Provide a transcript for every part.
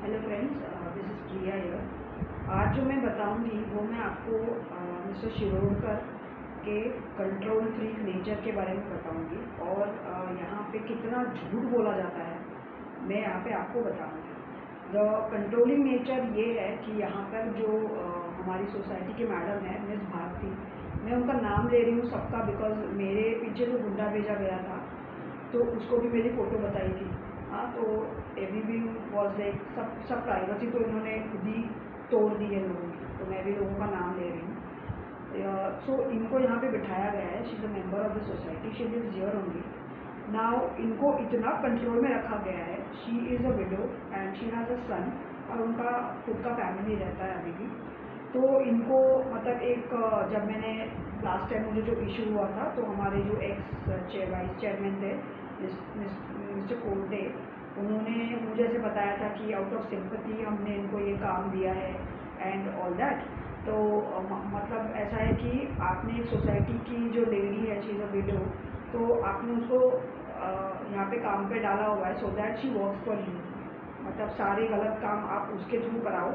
Hello friends, this is Priya here. आज जो मैं बताऊंगी वो मैं आपको मिस्टर शिरोडकर के कंट्रोल फ्रीक नेचर के बारे में बताऊंगी और यहाँ पे कितना झूठ बोला जाता है मैं यहाँ पे आपको बताऊंगी। द कंट्रोलिंग नेचर ये है कि यहाँ पर जो हमारी सोसाइटी के मैडम है मिस भारती, मैं उनका नाम ले रही हूँ सबका बिकॉज मेरे पीछे जो गुंडा भेजा गया था तो उसको भी मेरी फ़ोटो बताई थी। हाँ, तो एवरीथिंग वॉज लाइक सब प्राइवेसी तो इन्होंने खुद ही तोड़ दी है लोगों की, तो मैं भी लोगों का नाम ले रही हूँ। सो इनको यहाँ पे बिठाया गया है। She is a member of the society, she lives here only now. इनको इतना कंट्रोल में रखा गया है। She is a widow and she has a son और उनका खुद का फैमिली रहता है अभी भी। तो इनको मतलब जब मैंने लास्ट टाइम मुझे जो इशू हुआ था तो हमारे जो एक्स वाइस चेयरमैन थे मिस्टर कोल्टे, उन्होंने मुझे ऐसे बताया था कि आउट ऑफ सिंपैथी हमने इनको ये काम दिया है एंड ऑल दैट। तो मतलब ऐसा है कि आपने एक सोसाइटी की जो लेडी है, शी इज़ अ विडो, तो आपने उसको यहाँ पे काम पे डाला हुआ है सो that she works for you. मतलब सारे गलत काम आप उसके थ्रू कराओ,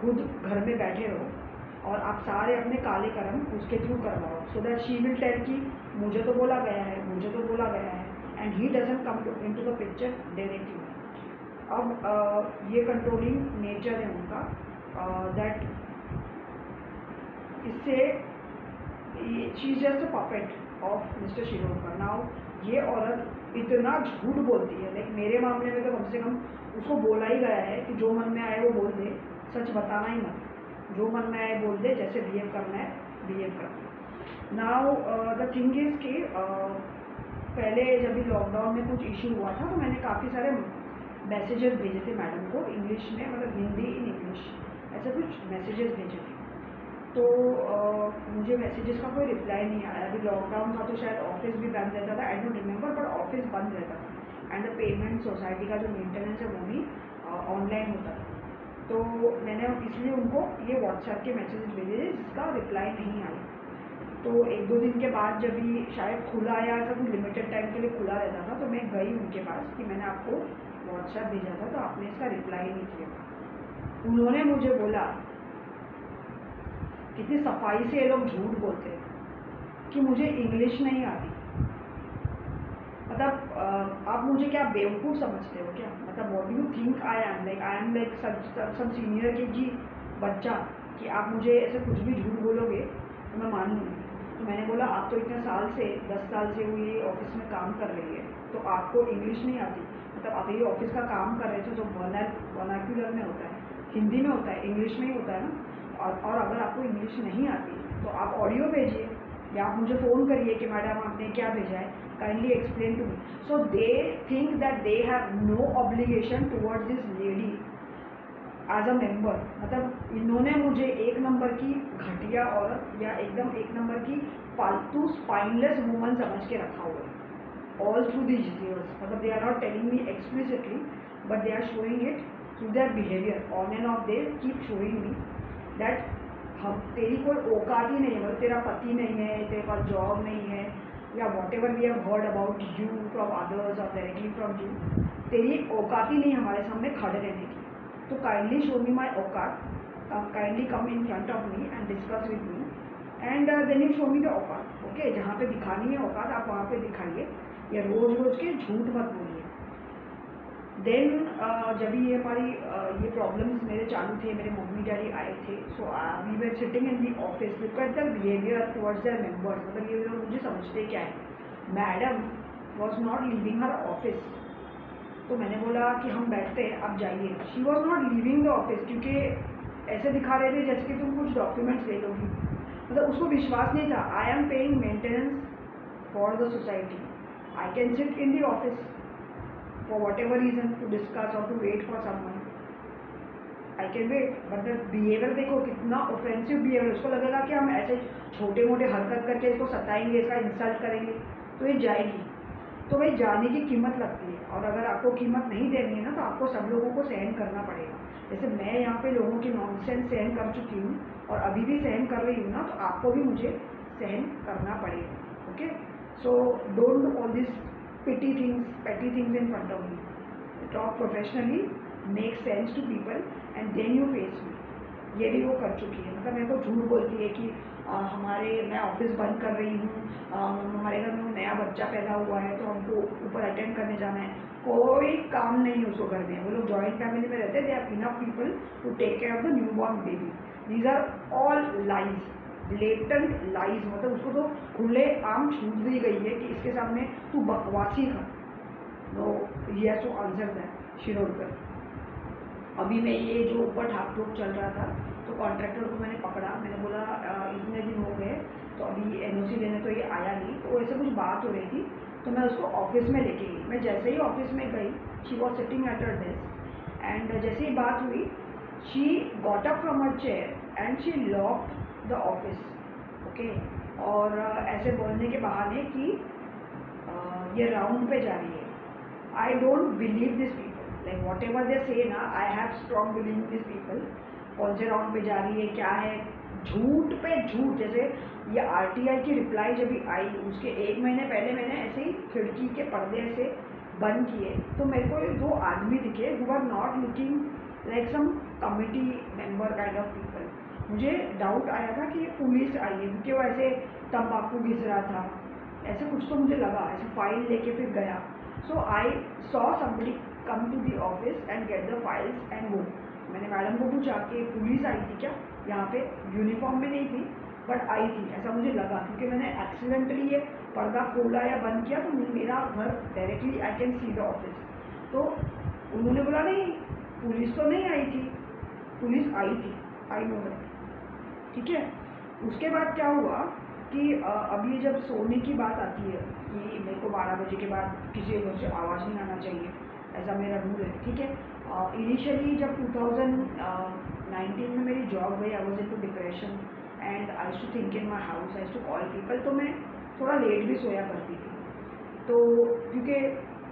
खुद घर में बैठे रहो और आप सारे अपने काले कर्म उसके थ्रू करवाओ so that she will tell कि मुझे तो बोला गया है, मुझे तो बोला गया है, and he doesn't come into the picture directly. अब ये कंट्रोलिंग नेचर है उनका, दैट इससे she is just a puppet of mister Shirodkar. Now ये औरत इतना झूठ बोलती है, लाइक मेरे मामले में तो कम से कम उसको बोला ही गया है कि जो मन में आए वो बोल दे, सच बताना ही मत, जो मन में आए बोल दे, जैसे बिहेव करना है बिहेव करना। नाउ द थिंग इज़ कि पहले जब भी लॉकडाउन में कुछ इशू हुआ था तो मैंने काफ़ी सारे मैसेजेस भेजे थे मैडम को इंग्लिश में, मतलब हिंदी इन इंग्लिश, ऐसे कुछ मैसेजेस भेजे थे। तो मुझे मैसेजेस का कोई रिप्लाई नहीं आया। अभी लॉकडाउन था तो शायद ऑफिस भी बंद रहता था, I don't remember, but office बंद रहता था एंड द पेमेंट सोसाइटी का जो मेंटेनेंस है वो भी ऑनलाइन होता था। तो मैंने इसलिए उनको ये व्हाट्सएप के मैसेजेस भेजे थे जिसका रिप्लाई नहीं आया। तो एक दो दिन के बाद जब भी शायद खुला या ऐसा कुछ लिमिटेड टाइम के लिए खुला रहता था तो मैं गई उनके पास कि मैंने आपको व्हाट्सएप भेजा था तो आपने इसका रिप्लाई नहीं किया। उन्होंने मुझे बोला, कितनी सफाई से ये लोग झूठ बोलते हैं कि मुझे इंग्लिश नहीं आती। मतलब आप मुझे क्या बेवकूफ़ समझते हो क्या? मतलब what do you think I am like some senior K G बच्चा कि आप मुझे ऐसे कुछ भी झूठ बोलोगे तो मैं मानूंगी। तो मैंने बोला आप तो इतने साल से 10 साल से हुई ऑफिस में काम कर रही है तो आपको इंग्लिश नहीं आती? मतलब आप ये ऑफिस का काम कर रहे थे जो वर्नाक्यूलर में होता है, हिंदी में होता है, इंग्लिश में ही होता है ना। और अगर आपको इंग्लिश नहीं आती तो आप ऑडियो भेजिए या आप मुझे फ़ोन करिए कि मैडम आपने क्या भेजा है, kindly explain to me. So they think that they have no obligation towards this lady as a member. मतलब इन्होंने मुझे एक नंबर की घटिया औरत या एकदम एक नंबर की फालतू स्पाइनलेस वुमन समझ के रखा हुआ है ऑल थ्रू दिस ईयर्स। मतलब they are not telling me explicitly but they are showing it through their behaviour on and off. They keep showing me that हम तेरी कोई औकात ही नहीं है, मतलब तेरा पति नहीं है, तेरे पास जॉब नहीं है, या whatever we have heard about you from others और डायरेक्टली फ्रॉम यू, तेरी औकात ही नहीं हमारे सामने खड़े रहने की। तो काइंडली शो मी माई औकात, kindly come in front of me and discuss with me and then you show me the औकात। ओके, जहाँ पे दिखानी है औकात आप वहाँ पे दिखाइए, या रोज़ रोज़ के झूठ मत बोलिए। देन जब ये हमारी ये प्रॉब्लम्स मेरे चालू थे, मेरे मम्मी डैडी आए थे, so we were sitting in the office, look at their behaviour towards their members. मतलब ये लोग मुझे समझते क्या है। Madam was not leaving her office, तो मैंने बोला कि हम बैठते हैं आप जाइए। She was not leaving the office क्योंकि ऐसे दिखा रहे थे जैसे कि तुम कुछ डॉक्यूमेंट्स ले लोगी। मतलब उसको विश्वास नहीं था। I am paying maintenance for the society, I can sit in the office for whatever reason to discuss or to wait for someone, I can wait, but the behavior देखो कितना offensive behavior। उसको लगेगा कि हम ऐसे छोटे मोटे हरकत करके इसको सताएंगे, इसका इंसल्ट करेंगे तो ये जाएगी। तो भाई जाने की कीमत लगती है, और अगर आपको कीमत नहीं देनी है ना तो आपको सब लोगों को सहन करना पड़ेगा। जैसे मैं यहाँ पे लोगों की नॉनसेंस सहन कर चुकी हूँ और अभी भी सहन कर रही हूँ ना, तो आपको भी मुझे सहन करना पड़ेगा। Okay, so don't do all this petty things in front of me. Talk professionally make sense to people and then you face me. ये भी वो कर चुकी है, मतलब मेरे को झूठ बोलती है कि मैं ऑफिस बंद कर रही हूँ, हमारे घर में नया बच्चा पैदा हुआ है तो हमको ऊपर अटेंड करने जाना है। कोई काम नहीं है उसको घर में, वो लोग जॉइंट फैमिली में रहते हैं, they are enough people to take care of the new born baby. These are all lies, blatant lies, मतलब उसको तो खुले आम छूट दी गई है कि इसके सामने तू बकवासी कर। No he has to answer that Shirodkar. अभी मैं ये जो ऊपर ठाक ठोक चल रहा था तो कॉन्ट्रैक्टर को मैंने पकड़ा, मैंने बोला इतने दिन हो गए तो अभी एनओसी लेने तो ये आया नहीं, तो ऐसे कुछ बात हो रही थी तो मैं उसको ऑफिस में लेके गई। मैं जैसे ही ऑफिस में गई, she was sitting at her desk and जैसे ही बात हुई, she got up from her chair and she locked the office. Okay, और ऐसे बोलने के बहाने कि ये राउंड पे जा रही है। I don't believe this people, like what ever they से ना, I have strong believe this people. कौन से राउंड पे जा रही है, क्या है, झूठ पे झूठ। जैसे ये आरटीआई की रिप्लाई जब भी आई, उसके 1 महीने पहले मैंने ऐसे ही खिड़की के पर्दे ऐसे बंद किए तो मेरे को 2 आदमी दिखे who are not looking like some committee member kind of people. मुझे डाउट आया था कि ये पुलिस आई है, क्योंकि वो ऐसे तंबाकू घिस रहा था, ऐसे कुछ तो मुझे लगा, ऐसे फाइल लेके फिर गया। So I saw somebody come to the office and get the files and go. मैंने मैडम को पूछा कि पुलिस आई थी क्या यहाँ पे, यूनिफॉर्म में नहीं थी बट आई थी, ऐसा मुझे लगा, क्योंकि मैंने एक्सीडेंटली ये पर्दा खोला या बंद किया तो मेरा घर directly I can see the office. तो उन्होंने बोला नहीं, पुलिस तो नहीं आई थी। पुलिस आई थी, आई नो दैट, ठीक है। उसके बाद क्या हुआ कि अभी जब सोने की बात आती है कि मेरे को 12 बजे के बाद किसी घर से आवाज़ नहीं आना चाहिए, ऐसा मेरा रूल है, ठीक है। इनिशियली जब 2019 में मेरी जॉब गई, I was into depression and I used to think in my house, I used to call people, तो मैं थोड़ा लेट भी सोया करती थी, तो क्योंकि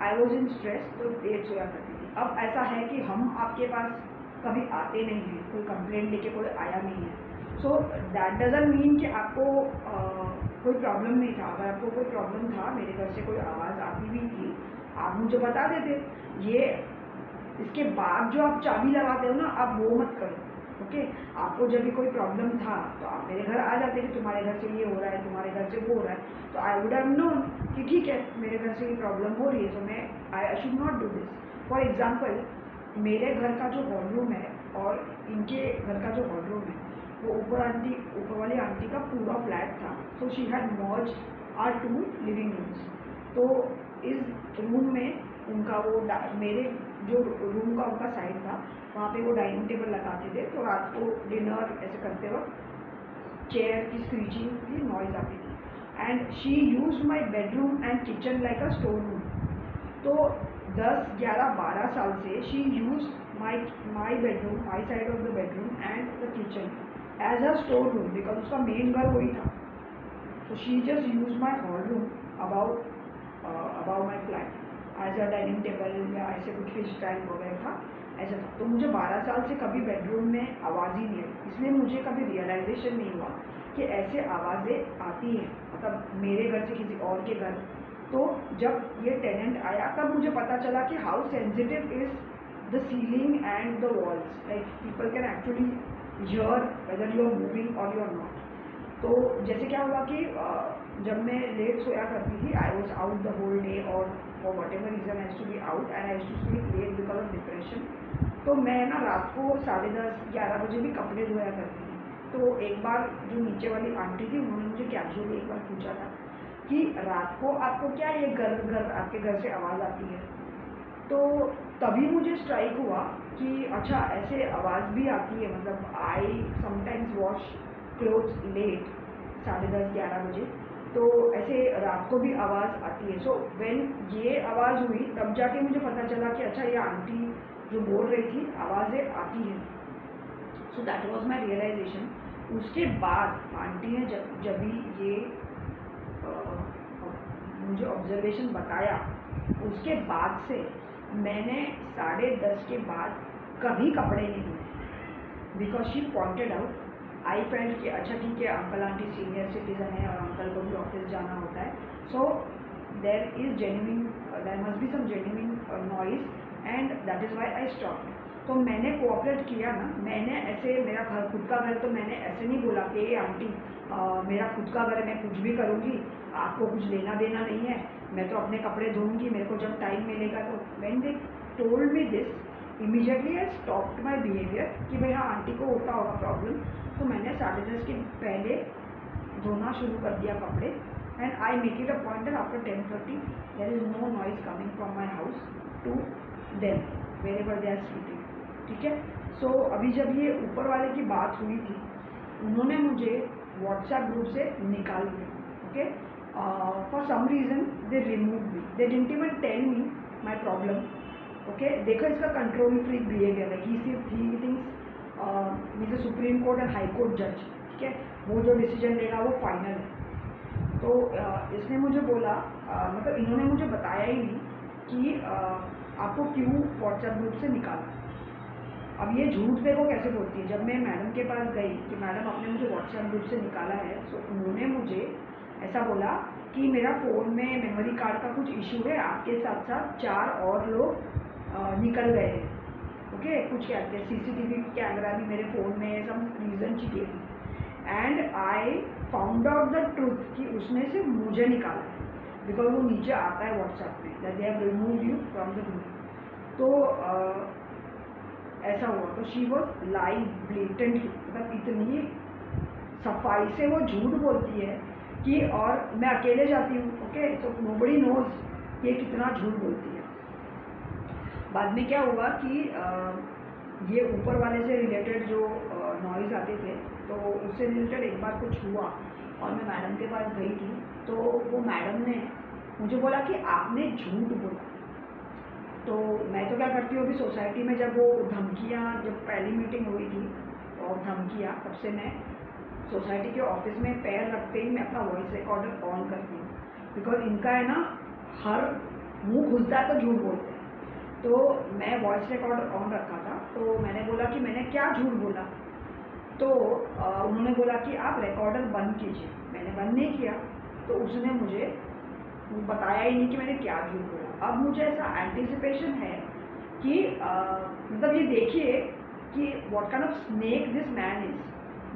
आई वॉज इन स्ट्रेस तो लेट सोया करती थी। अब ऐसा है कि हम आपके पास कभी आते नहीं हैं, कोई कंप्लेंट लेके कोई आया नहीं है, सो दैट डजंट मीन कि आपको कोई प्रॉब्लम नहीं था। अगर आपको कोई प्रॉब्लम था, मेरे घर से कोई आवाज़ आती भी थी, आप मुझे बता देते। ये इसके बाद जो आप चाबी लगाते हो ना, आप वो मत करो, ओके। आपको जब भी कोई प्रॉब्लम था तो आप मेरे घर आ जाते कि तुम्हारे घर से ये हो रहा है, तुम्हारे घर से वो हो रहा है, तो आई वुड हैव नोन कि ठीक है मेरे घर से ये प्रॉब्लम हो रही है, तो मैं I should not do this. For example, मेरे घर का जो हॉल रूम है और इनके घर का जो हॉल रूम है, वो ऊपर वाली आंटी का पूरा फ्लैट था, so she had merge our 2 living rooms. तो इस रूम में उनका वो मेरे जो रूम का उनका साइड था, वहाँ पे वो डाइनिंग टेबल लगाते थे, तो रात को डिनर ऐसे करते वक्त चेयर की स्क्रीचिंग की नॉइज़ आती थी and she use my bedroom and kitchen like a store room. तो 10, 11, 12 साल से she use my bedroom, my side of the bedroom and the kitchen as a store room, because उसका main घर वही था। So she just used my hall room above my flat as a dining table या ऐसे कुछ भी stand वगैरह था, ऐसा था। तो मुझे 12 साल से कभी बेडरूम में आवाज़ ही नहीं आई, इसलिए मुझे कभी रियलाइजेशन नहीं हुआ कि ऐसे आवाज़ें आती हैं, मतलब मेरे घर से किसी और के घर। तो जब ये टेनेंट आया तब मुझे पता चला कि how sensitive is the ceiling and the walls, like people can actually hear whether you are moving or you are not. तो जैसे क्या हुआ कि जब मैं लेट सोया करती थी, I was out the whole day और for whatever reason I to be out and I to sleep late because of depression. तो मैं ना रात को 10:30, 11 बजे भी कपड़े धोया करती थी। तो एक बार जो नीचे वाली आंटी थी, उन्होंने मुझे कैजुअली एक बार पूछा था कि रात को आपको क्या ये घर आपके घर से आवाज़ आती है। तो तभी मुझे स्ट्राइक हुआ कि अच्छा ऐसे आवाज़ भी आती है, मतलब I sometimes wash clothes late 10:30, 11 बजे, तो ऐसे रात को भी आवाज़ आती है। सो व्हेन ये आवाज़ हुई तब जाके मुझे पता चला कि अच्छा ये आंटी जो बोल रही थी आवाज़ें आती हैं। So that was my realisation. उसके बाद आंटी ने जब भी ये मुझे ऑब्जर्वेशन बताया, उसके बाद से मैंने 10:30 के बाद कभी कपड़े नहीं धोए, because she pointed out. I felt कि अच्छा ठीक है अंकल आंटी सीनियर सिटीजन है और अंकल को भी ऑफिस जाना होता है, so there must be some genuine noise and that is why I stop. तो मैंने कोऑपरेट किया ना, मैंने ऐसे, मेरा घर खुद का घर, तो मैंने ऐसे नहीं बोला कि ये आंटी मेरा खुद का घर है, मैं कुछ भी करूँगी, आपको कुछ लेना देना नहीं है, मैं तो अपने कपड़े धोऊंगी, मेरे को जब टाइम मिलेगा। तो when they told me this, immediately I stopped my behaviour कि भाई हाँ आंटी को होता होगा प्रॉब्लम। तो मैंने 10:30 के पहले धोना शुरू कर दिया कपड़े, and I make it a point that after 10:30 there is no noise coming from my house to them wherever they are sleeping. ठीक है। सो अभी जब ये ऊपर वाले की बात हुई थी, उन्होंने मुझे व्हाट्सएप ग्रुप से निकाल दिया। Okay, for some reason they remove me, they didn't even tell me my problem. Okay, देखो इसका कंट्रोल फ्री बिहेवियर है। ही सिर्फ he thinks is a Supreme Court and High Court जज। ठीक है, वो जो डिसीजन लेगा वो फाइनल है। तो इसने मुझे बोला, मतलब इन्होंने मुझे बताया ही नहीं कि आपको क्यों व्हाट्सएप ग्रुप से निकाला। अब ये झूठ देखो कैसे बोलती है। जब मैं मैडम के पास गई कि मैडम आपने मुझे व्हाट्सएप ग्रुप से निकाला है, तो उन्होंने मुझे ऐसा बोला कि मेरा फ़ोन में मेमोरी कार्ड का कुछ इशू है, आपके साथ साथ 4 और लोग निकल गए हैं। ओके, कुछ कहते हैं सीसीटीवी कैमरा भी मेरे फ़ोन में है, सम रीज़न चाहिए। And I found out the truth कि उसने से मुझे निकाला है, बिकॉज वो नीचे आता है व्हाट्सएप में that they have removed you from the group. तो ऐसा हुआ। तो शी वॉज लाइंग ब्लेटेंटली, मतलब इतनी सफाई से वो झूठ बोलती है कि, और मैं अकेले जाती हूँ। ओके, तो नोबडी नोज ये कितना झूठ बोलती है। बाद में क्या हुआ कि ये ऊपर वाले से रिलेटेड जो नॉइज़ आते थे, तो उससे रिलेटेड एक बार कुछ हुआ और मैं मैडम के पास गई थी। तो वो मैडम ने मुझे बोला कि आपने झूठ बोला। तो मैं तो क्या करती हूँ, अभी सोसाइटी में जब वो धमकियाँ, जब पहली मीटिंग हुई थी और धमकियाँ, तब से मैं सोसाइटी के ऑफिस में पैर रखते ही मैं अपना वॉइस रिकॉर्डर ऑन करती हूँ, बिकॉज इनका है ना, हर मुंह खुलता है तो झूठ बोलते हैं। तो मैं वॉइस रिकॉर्डर ऑन रखा था। तो मैंने बोला कि मैंने क्या झूठ बोला। तो उन्होंने बोला कि आप रिकॉर्डर बंद कीजिए। मैंने बंद नहीं किया, तो उसने मुझे बताया ही नहीं कि मैंने क्या झूठ बोला। अब मुझे ऐसा एंटिसिपेशन है कि मतलब ये देखिए कि what kind of snake this man is,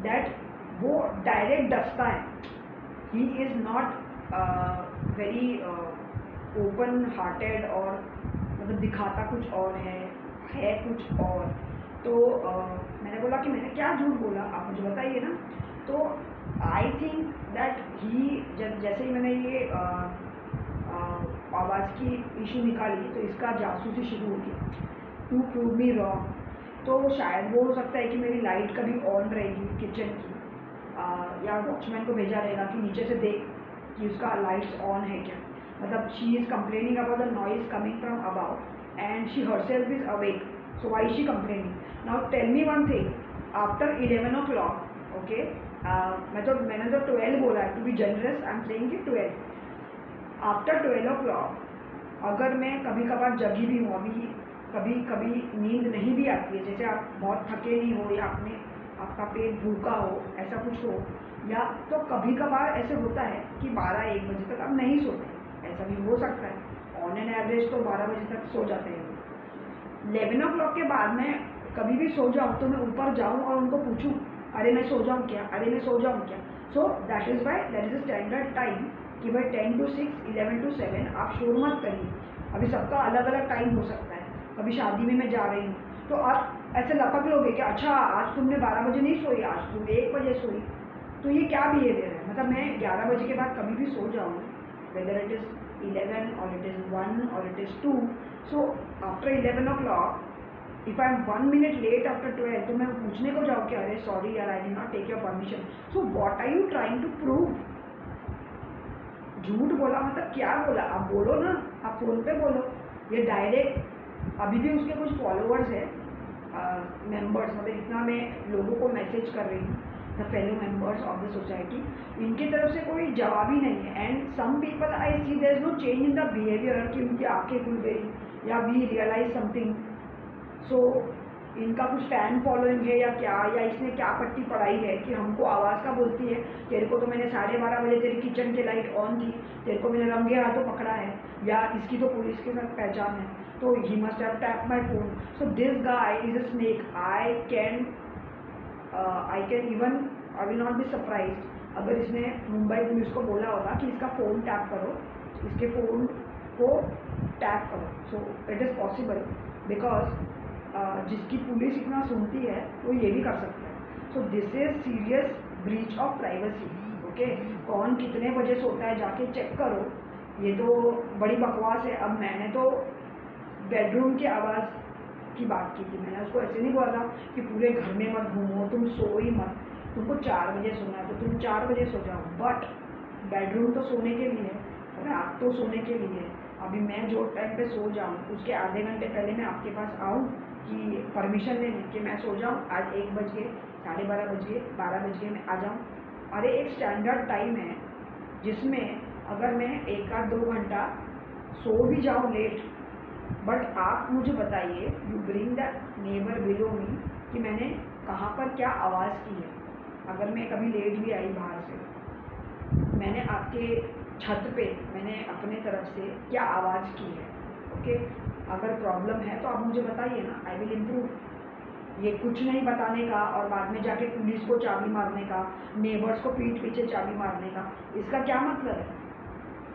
that वो डायरेक्ट डसता है। He is not very open hearted, और मतलब दिखाता कुछ और है कुछ और। तो मैंने बोला कि मैंने क्या झूठ बोला, आप मुझे बताइए ना। तो आई थिंक दैट ही, जैसे ही मैंने ये आवाज़ की इशू निकाली, तो इसका जासूसी शुरू हो गया टू प्रूव मी रॉन्ग। तो शायद वो हो सकता है कि मेरी लाइट कभी ऑन रहेगी किचन की, या वॉचमैन को भेजा रहेगा कि नीचे से देख कि उसका लाइट्स ऑन है क्या। मतलब she is complaining about the noise coming from about, and she herself is awake, so why she complaining. Now tell me one thing, after 11 o'clock, okay, मैंने तो 12 बोला है, to be generous I am saying कि 12। After 12 o'clock अगर मैं कभी कभार जगी भी हूँ, अभी कभी कभी नींद नहीं भी आती है, जैसे आप बहुत थके नहीं हो, या आपका पेट भूखा हो, ऐसा कुछ हो, या तो कभी कभार ऐसे होता है कि 12-1 बजे तक आप नहीं सोते, ऐसा भी हो सकता है। ऑन एन एवरेज तो 12 बजे तक सो जाते हैं। 11 o'clock के बाद मैं कभी भी सो जाऊँ, तो मैं ऊपर जाऊँ और उनको पूछूँ, अरे मैं सो जाऊँ क्या, अरे मैं सो जाऊँ क्या। So that is Y that is a standard time कि भाई 10 to 6, 11 to 7 आप शोर मत करिए। अभी सबका अलग अलग टाइम हो सकता है, कभी शादी में मैं जा रही हूँ, तो आप ऐसे लपक लोगे कि अच्छा आज तुमने 12 बजे नहीं सोई, आज तुम 1 बजे सोई। तो ये क्या बिहेवियर है। मतलब मैं 11 बजे के बाद कभी भी सो जाऊँ, whether it is 11 or it is 1 or it is 2, so after 11 o'clock if I am 1 minute late after 12, तो मैं पूछने को जाऊँ कि अरे सॉरी यार, I did not take your permission. So what are you trying to prove. झूठ बोला मतलब क्या बोला, आप बोलो ना, आप फ़ोन पे बोलो। ये डायरेक्ट, अभी भी उसके कुछ फॉलोअर्स है, मेंबर्स, मतलब इतना मैं लोगों को मैसेज कर रही हूँ, the fellow members of the society, इनकी तरफ से कोई जवाब ही नहीं है। And some people I see there is no change in the behaviour, कि उनकी आंखें खुल गई या वी रियलाइज समथिंग। सो इनका कुछ फैन फॉलोइंग है या क्या, या इसने क्या पट्टी पढ़ाई है कि हमको आवाज़ का बोलती है। तेरे को तो मैंने 12:30 बजे तेरी किचन की लाइट ऑन थी, तेरे को मैंने रंगे हाथों पकड़ा है, या इसकी तो पुलिस के साथ पहचान है, तो he must have tap my phone. So this guy is a snake. I can even, I will not be surprise अगर इसने मुंबई पुलिस को बोला होगा कि इसका फ़ोन टैप करो, इसके फ़ोन को टैप करो। So it is possible because जिसकी पुलिस इतना सुनती है वो ये भी कर सकता है। So this is serious breach of privacy. Okay, कौन कितने बजे सोता है जाके चेक करो, ये तो बड़ी बकवास है। अब मैंने तो बेडरूम की आवाज़ की बात की थी, मैंने उसको ऐसे नहीं बोला था कि पूरे घर में मत घूमो, तुम सो ही मत, तुमको 4 बजे सोना है तो तुम 4 बजे सो जाओ, बट बेडरूम तो सोने के लिए है, रात तो सोने के लिए है। अभी मैं जो टाइम पे सो जाऊँ उसके आधे घंटे पहले मैं आपके पास आऊँ कि परमिशन लेने कि मैं सो जाऊँ, आज 1 बज गए, 12:30 बज गए, 12 बज गए, मैं आ जाऊँ। अरे एक स्टैंडर्ड टाइम है जिसमें अगर मैं 1 आध 2 घंटा सो भी जाऊँ लेट, बट आप मुझे बताइए, you bring the neighbour below मी कि मैंने कहाँ पर क्या आवाज़ की है। अगर मैं कभी लेट भी आई बाहर से, मैंने आपके छत पे मैंने अपने तरफ से क्या आवाज़ की है। ओके, अगर प्रॉब्लम है तो आप मुझे बताइए ना, आई विल इम्प्रूव। ये कुछ नहीं बताने का और बाद में जाके पुलिस को चाबी मारने का, नेबर्स को पीठ पीछे चाबी मारने का, इसका क्या मतलब है?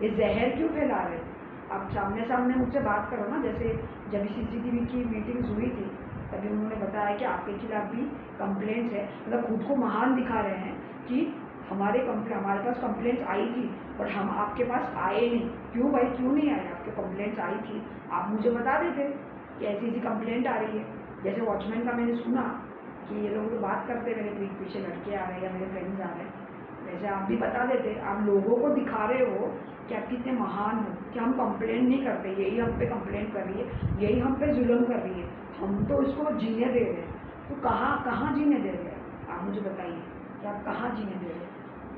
ये जहर क्यों फैला रहे हैं? आप सामने सामने मुझसे बात करो ना। जैसे जब सीसीटीवी की मीटिंग्स हुई थी तभी उन्होंने बताया कि आपके खिलाफ भी कंप्लेंट्स है, मतलब खुद को महान दिखा रहे हैं कि हमारे पास कंप्लेंट्स आई थी बट हम आपके पास आए नहीं। क्यों भाई, क्यों नहीं आए? आपके कंप्लेंट्स आई थी, आप मुझे बता देते कि ऐसी ऐसी कंप्लेंट आ रही है। जैसे वॉचमैन का मैंने सुना कि ये लोग बात करते, मेरे पीठ पीछे लड़के आ रहे हैं या मेरे फ्रेंड्स आ रहे हैं, वैसे आप भी बता देते। आप लोगों को दिखा रहे हो कि आप कितने महान हो कि हम कंप्लेंट नहीं करते, यही हम पे कंप्लेंट कर रही है, यही हम पे जुल्म कर रही है, हम तो इसको जीने दे रहे हैं। तो कहाँ कहाँ जीने दे रहे हैं? आप मुझे बताइए कि आप कहाँ जीने दे रहे हैं?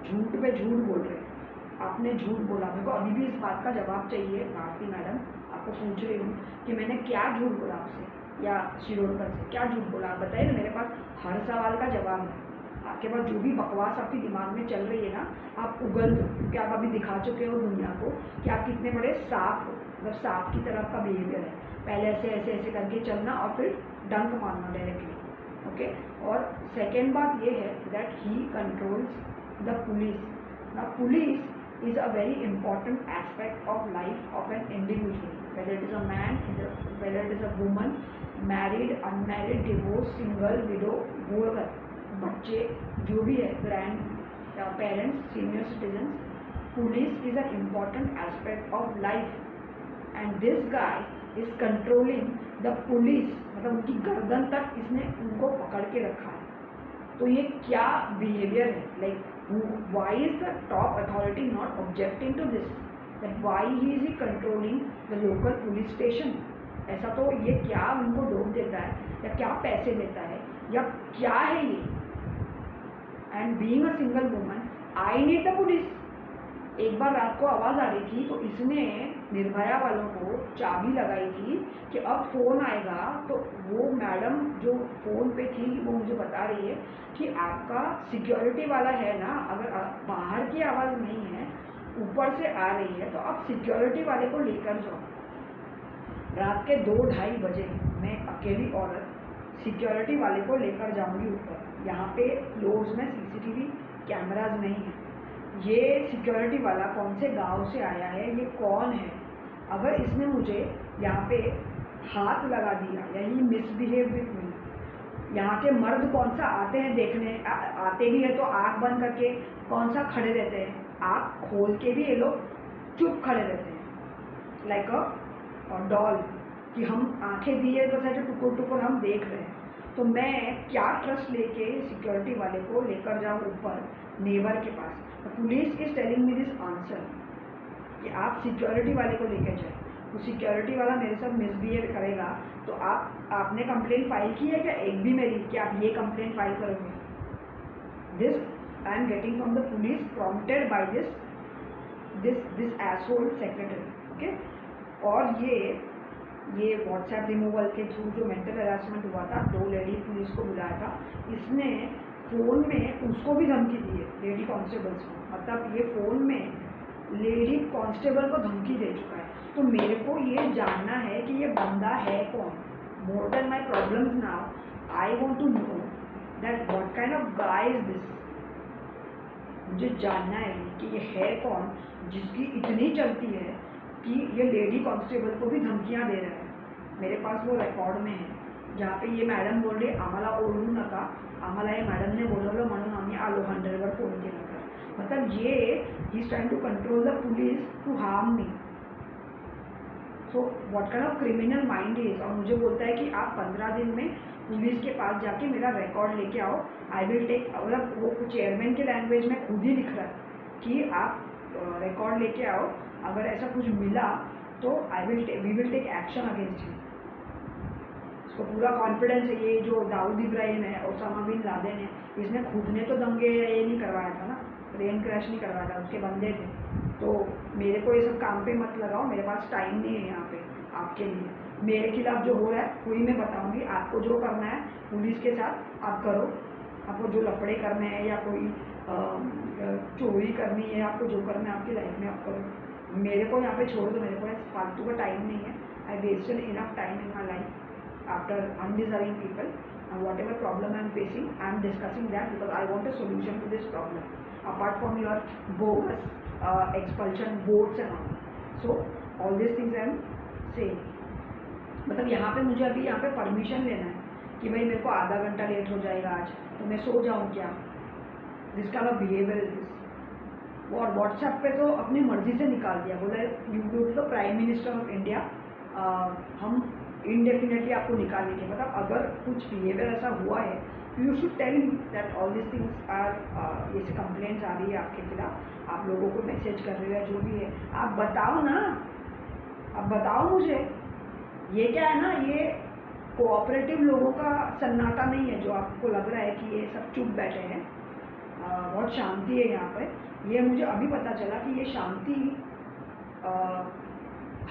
झूठ पे झूठ बोल रहे हैं। आपने झूठ बोला, मेरे को अभी भी इस बात का जवाब चाहिए। भारती मैडम, आपको पूछ रही हूँ कि मैंने क्या झूठ बोला आपसे या शिरोडकर से, क्या झूठ बोला? आप बताइए ना, मेरे पास हर सवाल का जवाब है। आपके पास जो भी बकवास आपके दिमाग में चल रही है ना, आप उगल दो, क्योंकि आप अभी दिखा चुके हो दुनिया को कि आप कितने बड़े सांप हो। मतलब सांप की तरह आपका बिहेवियर है, पहले ऐसे ऐसे ऐसे करके चलना और फिर डंक मारना डायरेक्टली। ओके, और सेकेंड बात ये है that he controls the police. Now police is a very important aspect of life of an individual, whether it is a man, whether it is a woman, married, unmarried, divorced, single, widow, whoever, बच्चे जो भी है, grand parents, senior citizens, police is an important aspect of life and this guy is controlling the police। मतलब उनकी गर्दन तक इसने उनको पकड़ के रखा है। तो ये क्या बिहेवियर है? Like why is the top authority not objecting to this? That why he is controlling the local police station? ऐसा तो ये क्या उनको डोप देता है या क्या पैसे देता है या क्या है ये? And being a single woman, I need the police. एक बार रात को आवाज़ आ रही थी तो इसने निर्भया वालों को चाबी लगाई थी कि अब फ़ोन आएगा। तो वो मैडम जो फ़ोन पे थी वो मुझे बता रही है कि आपका सिक्योरिटी वाला है ना, अगर बाहर की आवाज़ नहीं है, ऊपर से आ रही है, तो आप सिक्योरिटी वाले को लेकर जाओ। रात के 2-2:30 बजे मैं अकेली औरत सिक्योरिटी वाले को लेकर जाऊंगी ऊपर। यहाँ पे फ्लोर्स में सीसीटीवी कैमराज नहीं है। ये सिक्योरिटी वाला कौन से गांव से आया है, ये कौन है? अगर इसने मुझे यहाँ पे हाथ लगा दिया या ही मिसबिहेव विथ मी, यहाँ के मर्द कौन सा आते हैं देखने, आते भी है तो आँख बंद करके कौन सा खड़े रहते हैं, आँख खोल के भी ये लोग चुप खड़े रहते हैं लाइक अ डॉल, कि हम आंखें दिए बस ऐसे टुकुर टुकुर हम देख रहे हैं। तो मैं क्या ट्रस्ट लेके सिक्योरिटी वाले को लेकर जाऊँ ऊपर नेबर के पास? Police is telling me this answer कि आप सिक्योरिटी वाले को लेकर जाए। तो सिक्योरिटी वाला मेरे साथ मिसबिहेव करेगा तो आपने कंप्लेंट फाइल की है क्या? एक भी मेरी कि आप ये कंप्लेंट फाइल करोगे? This I am getting from the police prompted by this asshole secretary. Okay, और ये ये व्हाट्सएप रिमूवल के थ्रू जो मेंटल हरासमेंट हुआ था, 2 लेडी पुलिस को बुलाया था, इसने फ़ोन में उसको भी धमकी दी है, लेडी कांस्टेबल्स को। मतलब ये फ़ोन में लेडी कांस्टेबल को धमकी दे चुका है। तो मेरे को ये जानना है कि ये बंदा है कौन। More than my problems now, I want to know that what kind of guy is this. मुझे जानना है कि ये है कौन जिसकी इतनी चलती है कि ये लेडी कांस्टेबल को भी धमकियां दे रहा है। मेरे पास वो रिकॉर्ड में है जहाँ पे ये मॅडम बोल रही आम्हाला ओरडू नका, आम्हाला हे मॅडमने बोलवलं म्हणून आम्ही आलो, 100वर फोन केला तर। मतलब ये he is trying to control the police to harm me. So what kind of criminal mind is. और मुझे बोलता है कि आप 15 दिन में पुलिस के पास जाके मेरा रिकॉर्ड लेके आओ, आई विल टेक। मतलब वो चेयरमैन के लैंग्वेज में खुद ही लिख रहा है कि आप रिकॉर्ड लेके आओ, अगर ऐसा कुछ मिला तो we will take action against him. इसको पूरा कॉन्फिडेंस है। ये जो दाऊद इब्राहिम है, ओसामा बिन लादेन है, इसने खुद ने तो दंगे ये नहीं करवाया था ना, प्लेन क्रैश नहीं करवाया था, उसके बंदे थे। तो मेरे को ये सब काम पे मत लगाओ, मेरे पास टाइम नहीं है यहाँ पे आपके लिए। मेरे खिलाफ जो हो रहा है वही मैं बताऊंगी। आपको जो करना है पुलिस के साथ आप करो, आपको जो लफड़े करने हैं या कोई चोरी करनी है, आपको जो करना है आपकी लाइफ में आप करो। मेरे को यहाँ पे छोड़ दो, मेरे को फालतू का टाइम नहीं है। I wasted enough time in my life after undeserving people, and whatever problem I'm facing, I'm discussing that because I want a solution to this problem, apart from your bogus expulsion votes and all. So all these things I'm saying. मतलब यहाँ पे मुझे अभी यहाँ पे permission लेना है कि भाई मेरे को आधा घंटा लेट हो जाएगा आज, तो मैं सो जाऊँ क्या? This kind of behaviour is this. और व्हाट्सएप पे तो अपनी मर्जी से निकाल दिया, बोला you go to the prime minister of India, हम इनडेफिनेटली आपको निकालेंगे। मतलब अगर कुछ बिहेवियर ऐसा हुआ है तो you should tell me that all this things are, ऐसे कंप्लेंट्स आ रही है आपके खिलाफ, आप लोगों को मैसेज कर रहे हो, जो भी है आप बताओ ना, आप बताओ मुझे। ये क्या है ना, ये कोऑपरेटिव लोगों का सन्नाटा नहीं है जो आपको लग रहा है कि ये सब चुप बैठे हैं। बहुत शांति है यहाँ पर। ये मुझे अभी पता चला कि ये शांति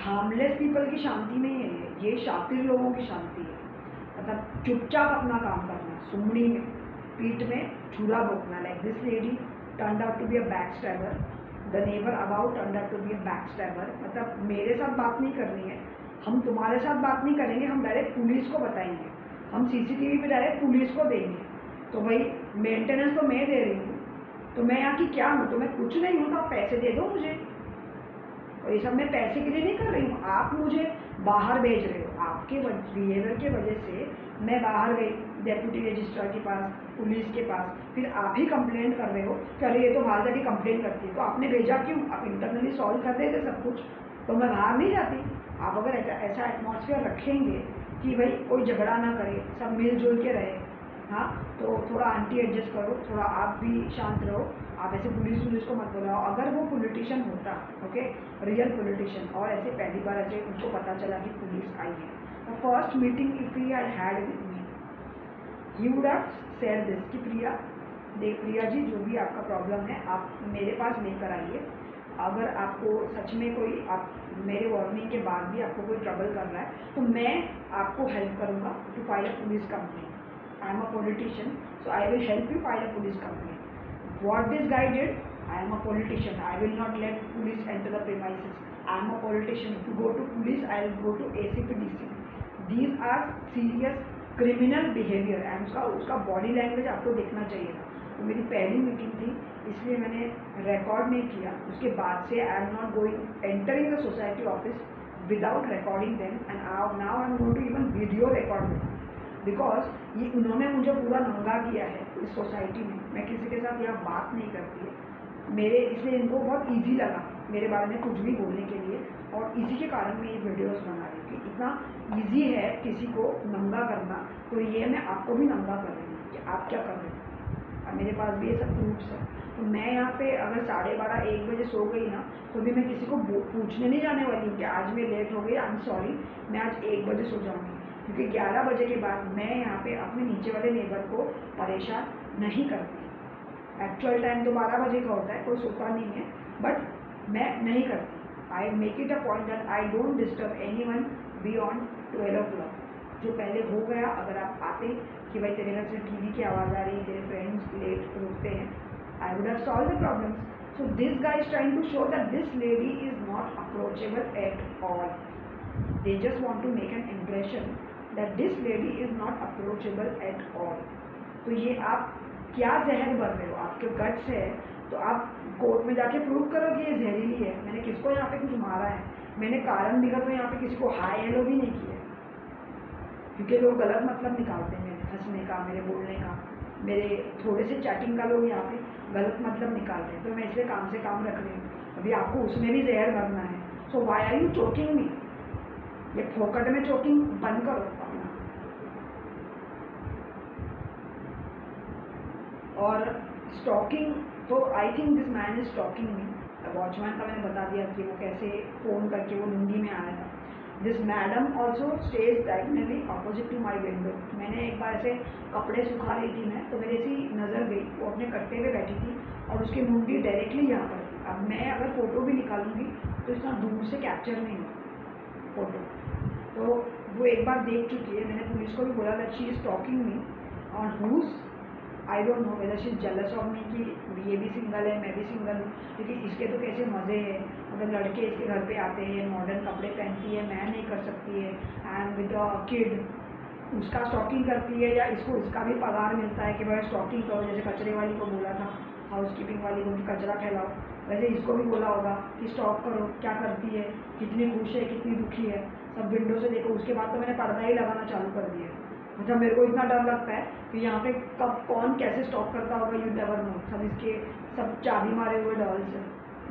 हार्मलेस पीपल की शांति नहीं है, ये शातिर लोगों की शांति है। मतलब चुपचाप अपना काम करना, सुमड़ी में पीठ में छुरा भोंकना। Like this lady turned out to be a back stabber, the neighbour about turned out to be a back stabber. मतलब मेरे साथ बात नहीं करनी है, हम तुम्हारे साथ बात नहीं करेंगे, हम डायरेक्ट पुलिस को बताएंगे, हम सीसीटीवी पे डायरेक्ट पुलिस को देंगे। तो भाई मेंटेनेंस तो मैं दे रही हूँ, तो मैं यहाँ की क्या हूँ? तो मैं कुछ नहीं हूँ, तो आप पैसे दे दो मुझे। और ये सब मैं पैसे के लिए नहीं कर रही हूँ, आप मुझे बाहर भेज रहे हो। आपके बिहेवियर के वजह से मैं बाहर गई डेप्यूटी रजिस्ट्रार के पास, पुलिस के पास, फिर आप ही कंप्लेंट कर रहे हो कि अरे ये तो बाहर जाके कंप्लेंट करती है। तो आपने भेजा क्यों? आप इंटरनली सॉल्व कर देते सब कुछ, तो मैं बाहर नहीं जाती। आप अगर ऐसा एटमॉस्फेयर रखेंगे कि भाई कोई झगड़ा ना करे, सब मिलजुल के रहे, हाँ, तो थोड़ा आंटी एडजस्ट करो, थोड़ा आप भी शांत रहो, आप ऐसे पुलिस को मत बुलाओ। अगर वो पॉलिटिशियन होता, ओके, रियल पॉलिटिशियन, और ऐसे पहली बार ऐसे उनको पता चला कि पुलिस आई है, the first meeting if he had with me, he would have said this कि प्रिया जी जो भी आपका प्रॉब्लम है आप मेरे पास लेकर आइए। अगर आपको सच में कोई, आप मेरे वार्निंग के बाद भी आपको कोई ट्रबल कर रहा है, तो मैं आपको हेल्प करूँगा to file a police complaint. I am a politician, so I will help you file a police complaint. What this guy did, I am a politician, I will not let police enter the premises. I am a politician, if you go to police, I will go to ACP, DCP. These are serious criminal behavior and उसका body language आपको देखना चाहिए था। तो मेरी पहली meeting थी, इसलिए मैंने रिकॉर्ड नहीं किया। उसके बाद से I am not going entering the society office without recording them, and now I am going to even video record them, because ये उन्होंने मुझे पूरा नंगा किया है इस सोसाइटी में। मैं किसी के साथ यहाँ बात नहीं करती है मेरे, इसलिए इनको बहुत इजी लगा मेरे बारे में कुछ भी बोलने के लिए, और इसी के कारण मैं ये वीडियोस बना रही हूँ कि इतना इजी है किसी को नंगा करना। तो ये मैं आपको भी नंगा कर रही हूँ कि आप क्या कर रहे हो, और मेरे पास भी ये सब प्रूफ्स है। तो मैं यहाँ पे अगर 12:30-1 बजे सो गई ना, तो भी मैं किसी को पूछने नहीं जाने वाली हूँ कि आज मैं लेट हो गई, आई एम सॉरी, मैं आज 1 बजे सो जाऊँगी, क्योंकि 11 बजे के बाद मैं यहाँ पे अपने नीचे वाले नेबर को परेशान नहीं करती। एक्चुअल टाइम तो 12 बजे का होता है, कोई सोता नहीं है, बट मैं नहीं करती। आई make it a point that I don't disturb any one beyond 12 o'clock। जो पहले हो गया, अगर आप आते कि भाई तेरे घर से टीवी की आवाज़ आ रही है, तेरे फ्रेंड्स लेट रुकते हैं, I would have solve the problems. So this guy is trying to show that this lady is not approachable at all. They just want to make an impression that this lady is not approachable at all. तो ये आप क्या जहर भर रहे हो, आपके guts है तो आप कोर्ट में जाके प्रूव करो कि ये जहरीली है। मैंने किसको यहाँ पे कुछ मारा है, मैंने कारण बिगड़ तो यहाँ पे किसी को हाई हेलो भी नहीं किया, क्योंकि लोग गलत मतलब निकालते हैं मेरे हंसने का, मेरे बोलने का, मेरे थोड़े से चैटिंग का लोग यहाँ पे गलत मतलब निकाल रहे हैं। तो मैं इसलिए काम से काम रख रही हूँ। अभी आपको उसमें भी जहर भरना है, सो वाई आर यू चोकिंग मी? ये फोकट में चोकिंग बंद करो अपना। और स्टॉकिंग, तो I think this man is stalking me. Watchman का मैंने बता दिया कि वो कैसे फ़ोन करके वो लुंगी में आया था। This madam also stays diagonally opposite to my window. मैंने एक बार ऐसे कपड़े सुखा रही थी मैं, तो मेरी ऐसी नज़र गई, वो अपने कट्टे पे बैठी थी और उसकी मुंडी डायरेक्टली यहाँ पर थी। अब मैं अगर फ़ोटो भी निकालूंगी तो इतना दूर से कैप्चर नहीं हो फ़ोटो। तो वो एक बार देख चुकी है, मैंने पुलिस को भी बोला that she is talking me on whose I don't know whether she is jealous of me कि ये भी सिंगल है, मैं भी सिंगल हूँ। क्योंकि इसके तो कैसे मज़े हैं, मतलब लड़के इसके घर पे आते हैं, मॉडर्न कपड़े पहनती है, मैं नहीं कर सकती है, एंड विद अ किड उसका स्टॉकिंग करती है, या इसको इसका भी पगार मिलता है कि भाई स्टॉकिंग करो। जैसे कचरे वाली को बोला था, हाउस कीपिंग वाली को कि कचरा फैलाओ, वैसे इसको भी बोला होगा कि स्टॉक करो, क्या करती है, कितनी खुश है, कितनी दुखी है, सब विंडो से देखो। उसके बाद तो मैंने पर्दा ही लगाना चालू कर दिया। मतलब मेरे को इतना डर लगता है कि यहाँ पे कब कौन कैसे स्टॉक करता होगा, यू नेवर नो। सब इसके सब चाबी मारे हुए डॉल्स हैं,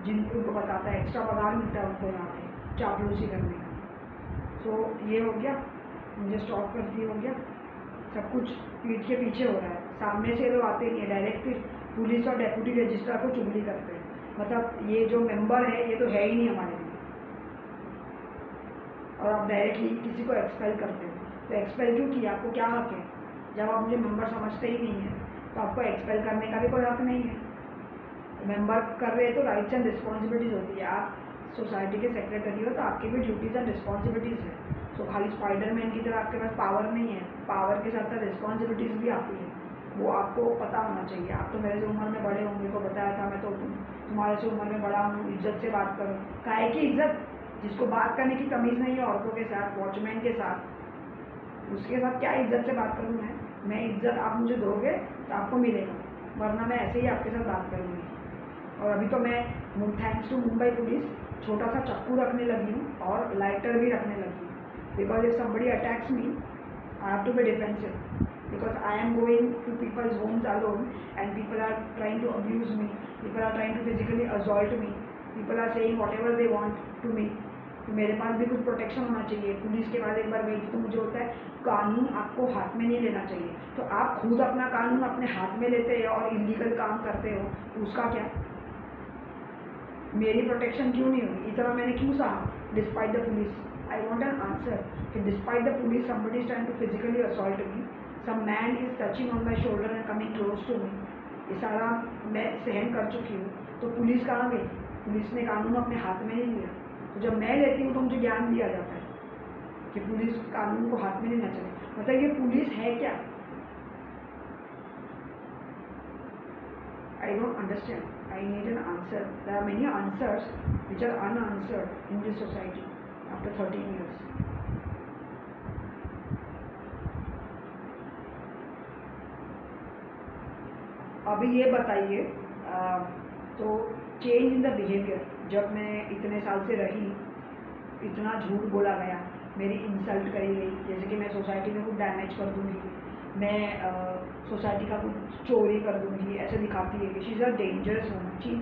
जिनको बताता है एक्स्ट्रा पगार मिलता है उनको यहाँ पे चापलूसी करने का। सो ये हो गया, मुझे स्टॉक करती हो गया, सब कुछ पीठ के पीछे हो रहा है। सामने से लोग आते नहीं है, डायरेक्ट पुलिस और डेप्यूटी रजिस्ट्रार को चुगली करते हैं। मतलब ये जो मेंबर है ये तो है ही नहीं हमारे लिए, और आप डायरेक्टली किसी को एक्सपेल करते हो। तो एक्सपेल क्यों किया, आपको क्या हक है? जब आप मुझे मेंबर समझते ही नहीं है तो आपको एक्सपेल करने का भी कोई हक नहीं है। मेंबर कर रहे हैं तो राइट्स एंड रिस्पॉन्सिबिलिटीज़ होती है। आप सोसाइटी के सेक्रेटरी हो तो आपकी भी ड्यूटीज़ एंड रिस्पॉन्सिबिलिटीज़ है। सो खाली स्पाइडरमैन की तरह आपके पास पावर नहीं है, पावर के साथ साथ रिस्पॉन्सिबिलिटीज़ भी आती है, वो आपको पता होना चाहिए। आप तो मेरे से उम्र में बड़े होंगे, को बताया था मैं तो तुम्हारे से उम्र में बड़ा हूँ, इज्जत से बात करो। काहे की इज्जत? जिसको बात करने की तमीज़ नहीं है औरतों के साथ, वॉचमैन के साथ, उसके साथ क्या इज्जत से बात करूँ मैं इज्जत आप मुझे दोगे तो आपको मिलेगा, वरना मैं ऐसे ही आपके साथ बात करूँगी। और अभी तो मैं थैंक्स टू मुंबई पुलिस छोटा सा चक्कू रखने लगी हूँ और लाइटर भी रखने लगी हूँ, because if somebody attacks me I have to be defensive, because I am going to people's homes alone and people are trying to abuse me, people are trying to physically assault me, people are saying whatever they want to me। तो मेरे पास भी कुछ protection होना चाहिए। Police के बाद एक बार गई तो मुझे होता है कानून आपको हाथ में नहीं लेना चाहिए। तो आप खुद अपना कानून अपने हाथ में लेते हैं और इलीगल काम करते हो, तो उसका क्या? मेरी प्रोटेक्शन क्यों नहीं होगी? इतना मैंने क्यों सहा despite the police? I want an answer कि despite the police somebody is trying to physically assault me, some man is touching on my shoulder and coming close to me, ये सारा मैं सहन कर चुकी हूँ। तो पुलिस कहाँ गई? पुलिस ने कानून अपने हाथ में नहीं लिया। तो जब मैं लेती हूँ तो मुझे ज्ञान दिया जाता है कि पुलिस कानून को हाथ में लेना चाहिए। मतलब ये पुलिस है क्या? I don't understand. I need an answer. There are many answers which are unanswered in this society after 13 years. अभी ये बताइए, तो चेंज इन द बिहेवियर, जब मैं इतने साल से रही, इतना झूठ बोला गया, मेरी इंसल्ट करी गई, जैसे कि मैं सोसाइटी में कुछ डैमेज कर दूँगी, मैं सोसाइटी का कुछ चोरी कर दूँगी, ऐसे दिखाती है कि she is a dangerous woman, she is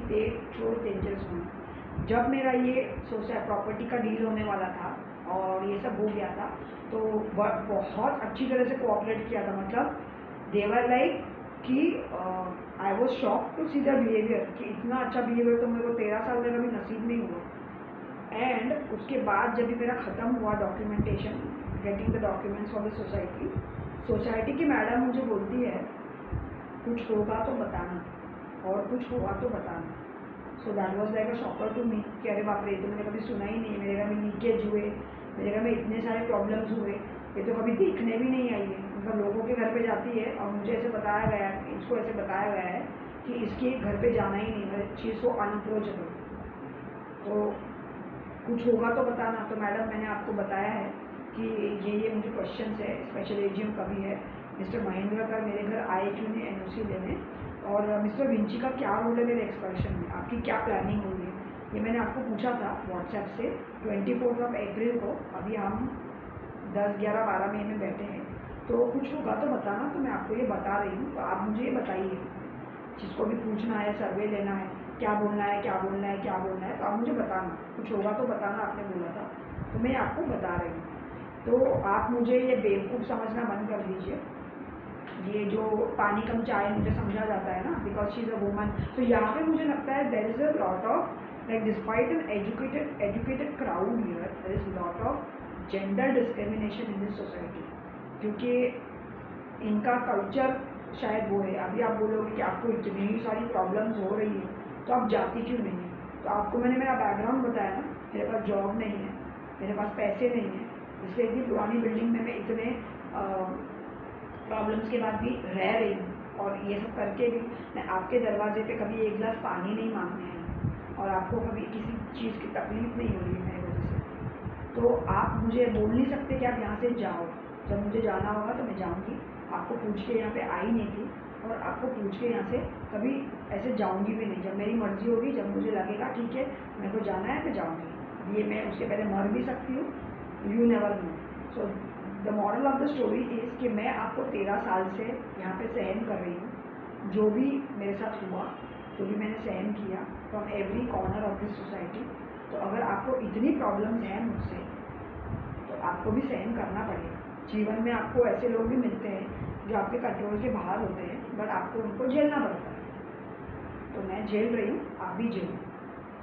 dangerous woman. जब मेरा ये प्रॉपर्टी का डील होने वाला था और ये सब हो गया था, तो बहुत अच्छी तरह से कोऑपरेट किया था। मतलब देवर लाइक कि I was shock to see the behaviour, कि इतना अच्छा बिहेवियर तो मेरे को 13 साल में कभी नसीब नहीं हुआ। एंड उसके बाद जब भी मेरा ख़त्म हुआ documentation, getting the documents for the society की मैडम मुझे बोलती है कुछ होगा तो बताना, और कुछ हुआ तो बताना। So that was like a shocker to me कि अरे बाप रे, तो मैंने कभी सुना ही नहीं है, मेरे घर में लीकेज हुए, मेरे घर में इतने सारे प्रॉब्लम्स हुए, ये तो कभी देखने भी नहीं आई है। मतलब लोगों के घर पे जाती है और मुझे ऐसे बताया गया है, इसको ऐसे बताया गया है कि इसके घर पे जाना ही नहीं है, शी इज़ सो अनअप्रोचेबल। तो कुछ होगा तो बताना। तो मैडम मैंने आपको बताया है कि ये मुझे क्वेश्चंस है, स्पेशल एजीएम कभी है, मिस्टर महेंद्र का मेरे घर आए क्यों नहीं एनओसी लेने, और मिस्टर विंची का क्या रोल है मेरे एक्सकर्शन में, आपकी क्या प्लानिंग हुई है, ये मैंने आपको पूछा था व्हाट्सएप से 24 अप्रैल को। अभी हम 10, 11, 12 मई में बैठे हैं, तो कुछ होगा तो बताना। तो मैं आपको ये बता रही हूँ, तो आप मुझे ये बताइए, जिसको भी पूछना है, सर्वे लेना है, क्या बोलना है, क्या बोलना है, क्या बोलना है, तो आप मुझे बताना। कुछ होगा तो बताना, आपने बोला था, तो मैं आपको बता रही हूँ। तो आप मुझे ये बेवकूफ़ समझना बंद कर दीजिए। ये जो पानी कम चाय मुझे समझा जाता है ना, because she is a woman, तो यहाँ पे मुझे लगता है there is a lot of, like despite an educated crowd here, there is lot of gender discrimination in this society, क्योंकि इनका कल्चर शायद वो है। अभी आप बोलोगे कि आपको इतनी सारी प्रॉब्लम्स हो रही है, तो आप जाती क्यों नहीं है? तो आपको मैंने मेरा बैकग्राउंड बताया ना, मेरे पास जॉब नहीं है, मेरे पास पैसे नहीं है, इसलिए इतनी पुरानी बिल्डिंग में मैं इतने प्रॉब्लम्स के बाद भी रह रही हूँ, और ये सब करके भी मैं आपके दरवाजे पे कभी एक गिलास पानी नहीं मांगने आई, और आपको कभी किसी चीज़ की तकलीफ नहीं हो रही है मेरी वजह से। तो आप मुझे बोल नहीं सकते कि आप यहाँ से जाओ। जब मुझे जाना होगा तो मैं जाऊँगी। आपको पूछ के यहाँ पे आई नहीं थी, और आपको पूछ के यहाँ से कभी ऐसे जाऊँगी भी नहीं। जब मेरी मर्ज़ी होगी, जब मुझे लगेगा ठीक है मेरे को जाना है, मैं जाऊँगी। ये मैं उसके पहले मर भी सकती हूँ, you never know. So the moral of the story is कि मैं आपको 13 साल से यहाँ पे सहन कर रही हूँ, जो भी मेरे साथ हुआ, जो भी मैंने सहन किया from every corner of this society. तो अगर आपको इतनी प्रॉब्लम्स हैं मुझसे, तो आपको भी सहन करना पड़ेगा। जीवन में आपको ऐसे लोग भी मिलते हैं जो आपके कंट्रोल के बाहर होते हैं, बट आपको उनको झेलना पड़ता है। तो मैं झेल रही हूँ, आप भी झेलो।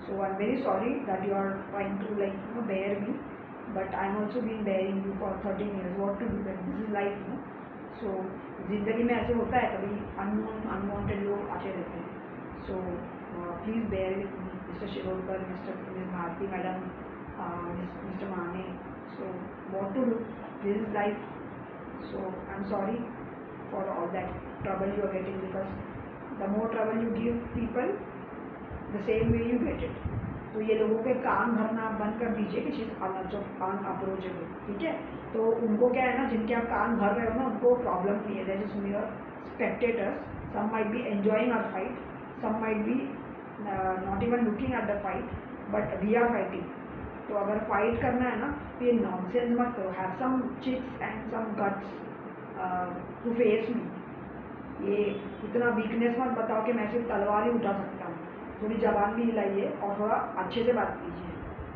So I am very sorry that you are trying to like bear me, but I am also been bearing you for 13 years. What to do, this is life no. So ज़िंदगी में ऐसे होता है, कभी अननोन अनवांटेड लोग आते रहते हैं। So please bear with me, mister Shirodkar, miss Bharti madam, mister Mane. So what to do, this is life. So I'm sorry for all that trouble you are getting, because the more trouble you give people, the same way you get it. तो ये लोगों के कान भरना बंद कर दीजिए कि शीज unapproachable, ठीक है? तो उनको क्या है ना, जिनके आप कान भर रहे हो ना, उनको प्रॉब्लम नहीं है। जैसे सुनिए, spectators, some might be enjoying our fight, some might be not even looking at the fight, but we are fighting. तो अगर फाइट करना है ना, तो ये नॉनसेंस मत करो। Have some cheeks and some guts to face me. ये इतना वीकनेस मत बताओ कि मैं सिर्फ तलवार ही उठा सकता हूँ। थोड़ी जबान भी हिलाइए और थोड़ा अच्छे से बात कीजिए।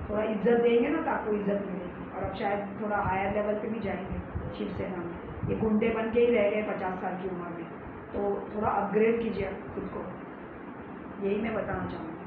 थोड़ा इज्जत देंगे ना तो आपको इज्जत मिलेगी, और अब शायद थोड़ा हायर लेवल पे भी जाएंगे शिवसेना में। ये गुंडे बन के ही रह गए 50 साल की उम्र में, तो थोड़ा अपग्रेड कीजिए खुद को। यही मैं बताना चाहूँगी।